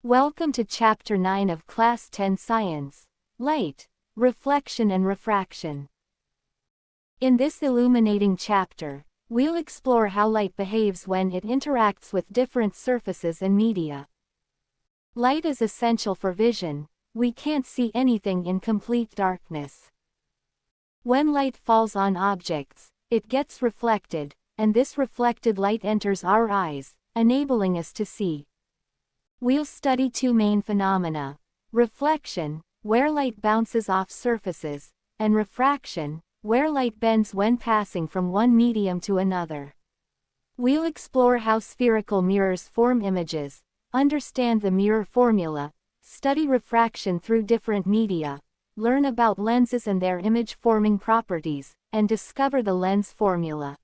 Welcome to Chapter 9 of Class 10 Science, Light, Reflection and Refraction. In this illuminating chapter, we'll explore how light behaves when it interacts with different surfaces and media. Light is essential for vision. We can't see anything in complete darkness. When light falls on objects, it gets reflected, and this reflected light enters our eyes, enabling us to see. We'll study two main phenomena: reflection, where light bounces off surfaces, and refraction, where light bends when passing from one medium to another. We'll explore how spherical mirrors form images, understand the mirror formula, study refraction through different media, learn about lenses and their image-forming properties, and discover the lens formula.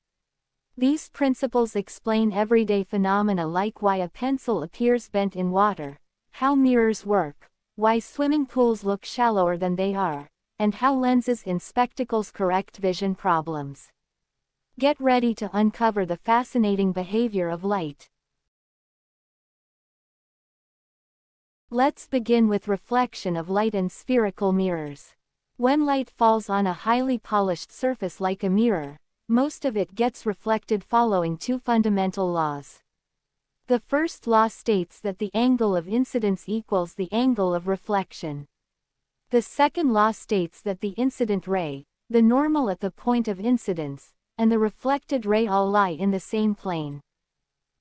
These principles explain everyday phenomena like why a pencil appears bent in water, how mirrors work, why swimming pools look shallower than they are, and how lenses in spectacles correct vision problems. Get ready to uncover the fascinating behavior of light. Let's begin with reflection of light in spherical mirrors. When light falls on a highly polished surface like a mirror, most of it gets reflected following two fundamental laws. The first law states that the angle of incidence equals the angle of reflection. The second law states that the incident ray, the normal at the point of incidence, and the reflected ray all lie in the same plane.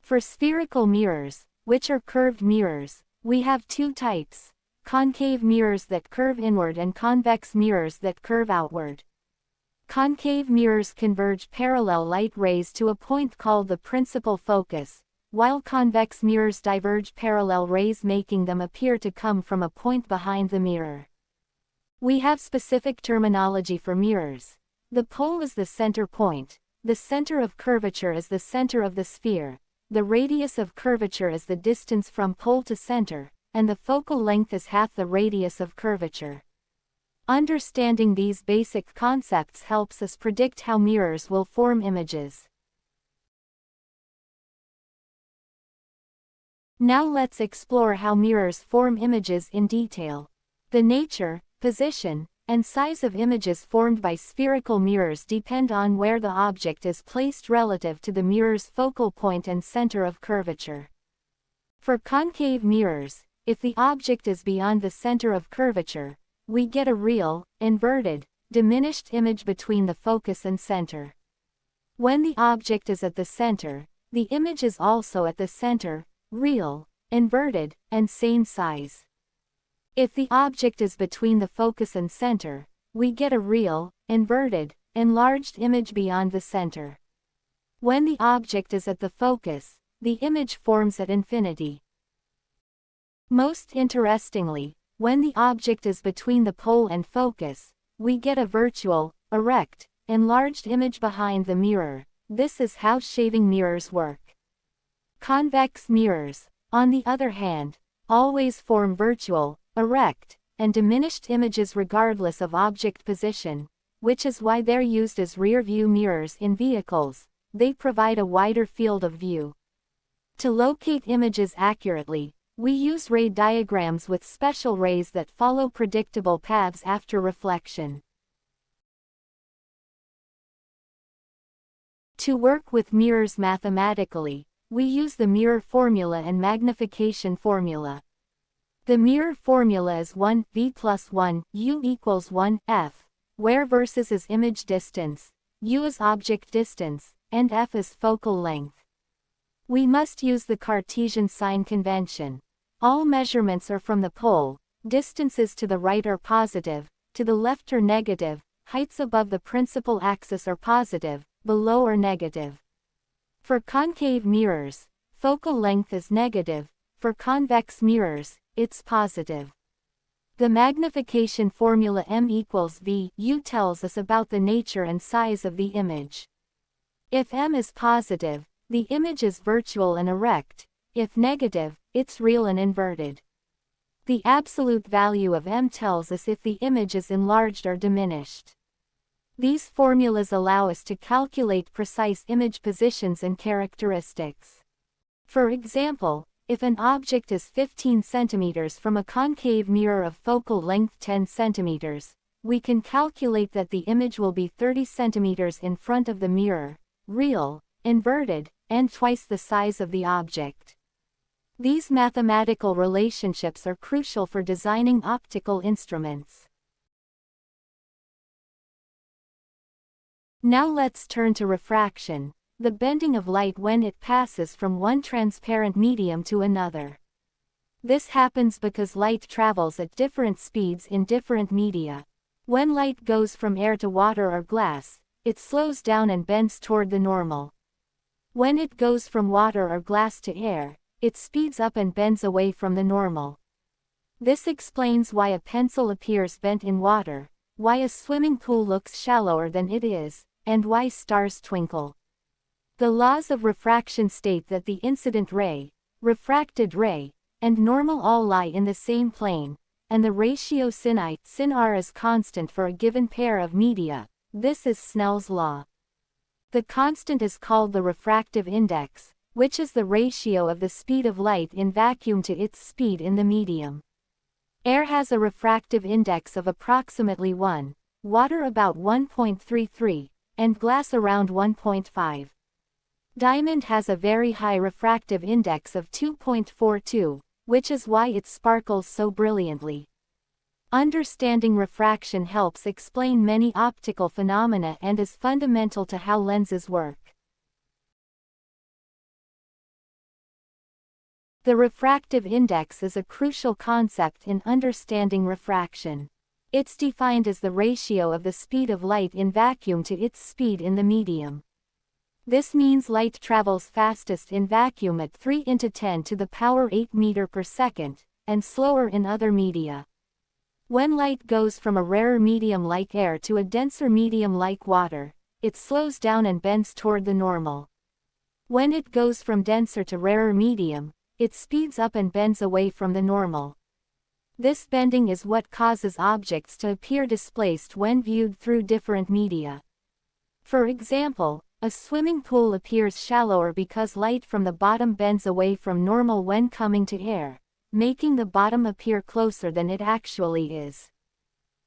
For spherical mirrors, which are curved mirrors, we have two types: concave mirrors that curve inward and convex mirrors that curve outward. Concave mirrors converge parallel light rays to a point called the principal focus, while convex mirrors diverge parallel rays, making them appear to come from a point behind the mirror. We have specific terminology for mirrors. The pole is the center point, the center of curvature is the center of the sphere, the radius of curvature is the distance from pole to center, and the focal length is half the radius of curvature. Understanding these basic concepts helps us predict how mirrors will form images. Now let's explore how mirrors form images in detail. The nature, position, and size of images formed by spherical mirrors depend on where the object is placed relative to the mirror's focal point and center of curvature. For concave mirrors, if the object is beyond the center of curvature, we get a real, inverted, diminished image between the focus and center. When the object is at the center, the image is also at the center, real, inverted, and same size. If the object is between the focus and center, we get a real, inverted, enlarged image beyond the center. When the object is at the focus, the image forms at infinity. Most interestingly, when the object is between the pole and focus, we get a virtual, erect, enlarged image behind the mirror. This is how shaving mirrors work. Convex mirrors, on the other hand, always form virtual, erect, and diminished images regardless of object position, which is why they're used as rear-view mirrors in vehicles. They provide a wider field of view. To locate images accurately, we use ray diagrams with special rays that follow predictable paths after reflection. To work with mirrors mathematically, we use the mirror formula and magnification formula. The mirror formula is 1 v plus 1 u equals 1 f, where versus is image distance, u is object distance, and f is focal length. We must use the Cartesian sign convention. All measurements are from the pole, distances to the right are positive, to the left are negative, heights above the principal axis are positive, below are negative. For concave mirrors, focal length is negative, for convex mirrors, it's positive. The magnification formula m equals v u tells us about the nature and size of the image. If m is positive, the image is virtual and erect. If negative, it's real and inverted. The absolute value of m tells us if the image is enlarged or diminished. These formulas allow us to calculate precise image positions and characteristics. For example, if an object is 15 centimeters from a concave mirror of focal length 10 centimeters, we can calculate that the image will be 30 centimeters in front of the mirror, real, inverted, and twice the size of the object. These mathematical relationships are crucial for designing optical instruments. Now let's turn to refraction, the bending of light when it passes from one transparent medium to another. This happens because light travels at different speeds in different media. When light goes from air to water or glass, it slows down and bends toward the normal. When it goes from water or glass to air, it speeds up and bends away from the normal. This explains why a pencil appears bent in water, why a swimming pool looks shallower than it is, and why stars twinkle. The laws of refraction state that the incident ray, refracted ray, and normal all lie in the same plane, and the ratio sin r is constant for a given pair of media. This is Snell's law. The constant is called the refractive index, which is the ratio of the speed of light in vacuum to its speed in the medium. Air has a refractive index of approximately 1, water about 1.33, and glass around 1.5. Diamond has a very high refractive index of 2.42, which is why it sparkles so brilliantly. Understanding refraction helps explain many optical phenomena and is fundamental to how lenses work. The refractive index is a crucial concept in understanding refraction. It's defined as the ratio of the speed of light in vacuum to its speed in the medium. This means light travels fastest in vacuum at 3 × 10⁸ meters per second, and slower in other media. When light goes from a rarer medium like air to a denser medium like water, it slows down and bends toward the normal. When it goes from denser to rarer medium, it speeds up and bends away from the normal. This bending is what causes objects to appear displaced when viewed through different media. For example, a swimming pool appears shallower because light from the bottom bends away from normal when coming to air, making the bottom appear closer than it actually is.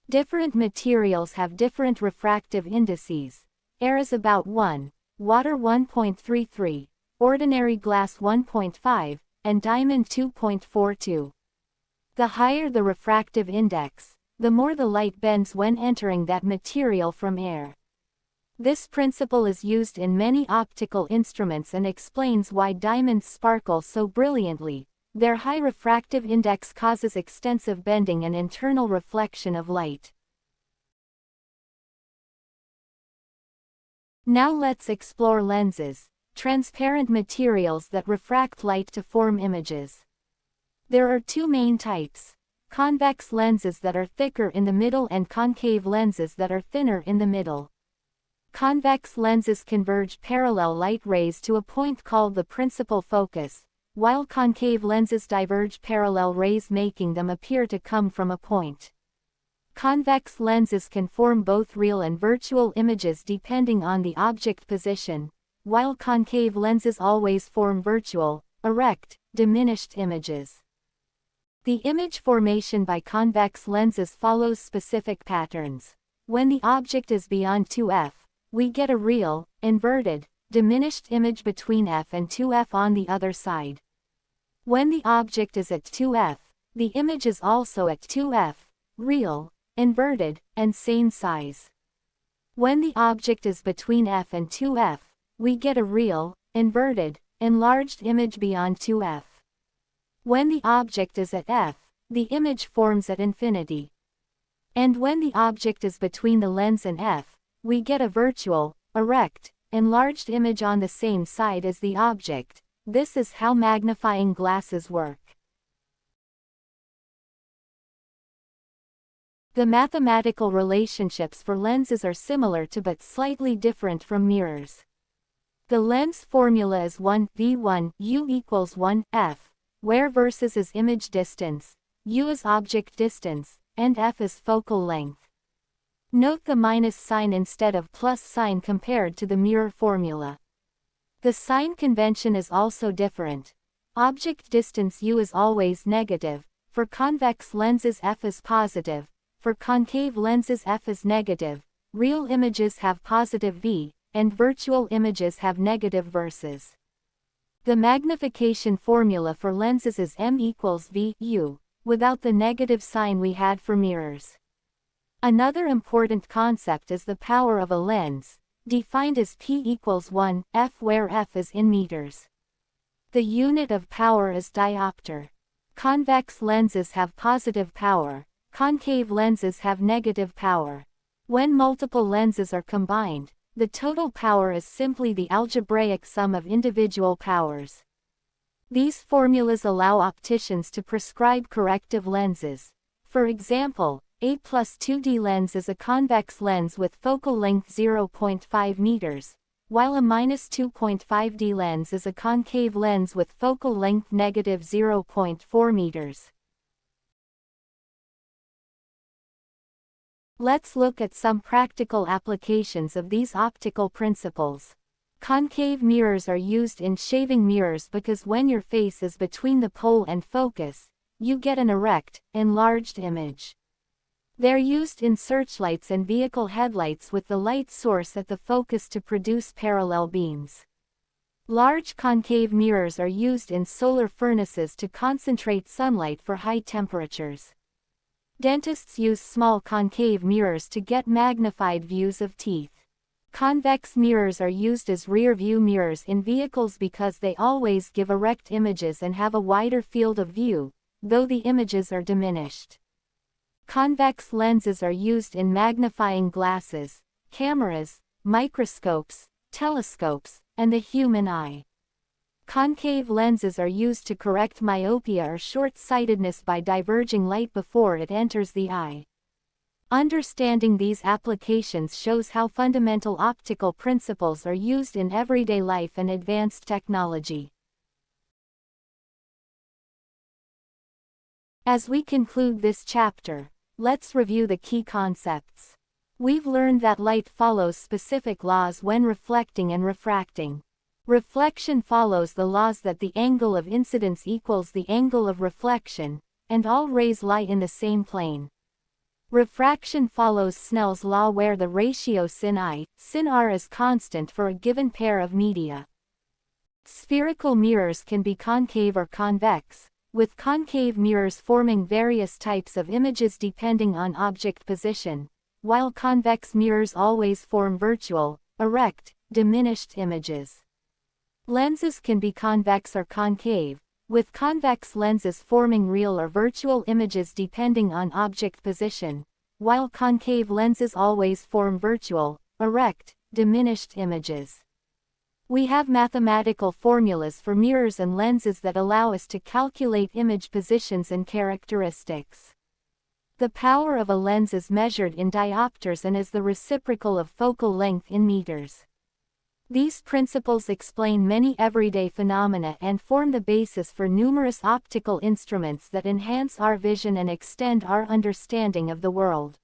Different materials have different refractive indices. Air is about 1, water 1.33, ordinary glass 1.5, and diamond 2.42. The higher the refractive index, the more the light bends when entering that material from air. This principle is used in many optical instruments and explains why diamonds sparkle so brilliantly. Their high refractive index causes extensive bending and internal reflection of light. Now let's explore lenses, transparent materials that refract light to form images. There are two main types: convex lenses that are thicker in the middle and concave lenses that are thinner in the middle. Convex lenses converge parallel light rays to a point called the principal focus, while concave lenses diverge parallel rays, making them appear to come from a point. Convex lenses can form both real and virtual images depending on the object position, while concave lenses always form virtual, erect, diminished images. The image formation by convex lenses follows specific patterns. When the object is beyond 2f, we get a real, inverted, diminished image between f and 2f on the other side. When the object is at 2f, the image is also at 2f, real, inverted, and same size. When the object is between f and 2f, we get a real, inverted, enlarged image beyond 2f. When the object is at f, the image forms at infinity. And when the object is between the lens and f, we get a virtual, erect, enlarged image on the same side as the object. This is how magnifying glasses work. The mathematical relationships for lenses are similar to but slightly different from mirrors. The lens formula is 1 v1 u equals 1 f, where versus is image distance, u is object distance, and f is focal length. Note the minus sign instead of plus sign compared to the mirror formula. The sign convention is also different. Object distance u is always negative. For convex lenses f is positive. For concave lenses f is negative. Real images have positive v, and virtual images have negative versus. The magnification formula for lenses is m equals v u, without the negative sign we had for mirrors. Another important concept is the power of a lens, defined as P equals 1, F, where F is in meters. The unit of power is diopter. Convex lenses have positive power, concave lenses have negative power. When multiple lenses are combined, the total power is simply the algebraic sum of individual powers. These formulas allow opticians to prescribe corrective lenses. For example, a plus 2D lens is a convex lens with focal length 0.5 meters, while a minus 2.5D lens is a concave lens with focal length negative 0.4 meters. Let's look at some practical applications of these optical principles. Concave mirrors are used in shaving mirrors because when your face is between the pole and focus, you get an erect, enlarged image. They're used in searchlights and vehicle headlights with the light source at the focus to produce parallel beams. Large concave mirrors are used in solar furnaces to concentrate sunlight for high temperatures. Dentists use small concave mirrors to get magnified views of teeth. Convex mirrors are used as rear-view mirrors in vehicles because they always give erect images and have a wider field of view, though the images are diminished. Convex lenses are used in magnifying glasses, cameras, microscopes, telescopes, and the human eye. Concave lenses are used to correct myopia or short-sightedness by diverging light before it enters the eye. Understanding these applications shows how fundamental optical principles are used in everyday life and advanced technology. As we conclude this chapter, let's review the key concepts. We've learned that light follows specific laws when reflecting and refracting. Reflection follows the laws that the angle of incidence equals the angle of reflection, and all rays lie in the same plane. Refraction follows Snell's law where the ratio sin I, sin R is constant for a given pair of media. Spherical mirrors can be concave or convex, with concave mirrors forming various types of images depending on object position, while convex mirrors always form virtual, erect, diminished images. Lenses can be convex or concave, with convex lenses forming real or virtual images depending on object position, while concave lenses always form virtual, erect, diminished images. We have mathematical formulas for mirrors and lenses that allow us to calculate image positions and characteristics. The power of a lens is measured in diopters and is the reciprocal of focal length in meters. These principles explain many everyday phenomena and form the basis for numerous optical instruments that enhance our vision and extend our understanding of the world.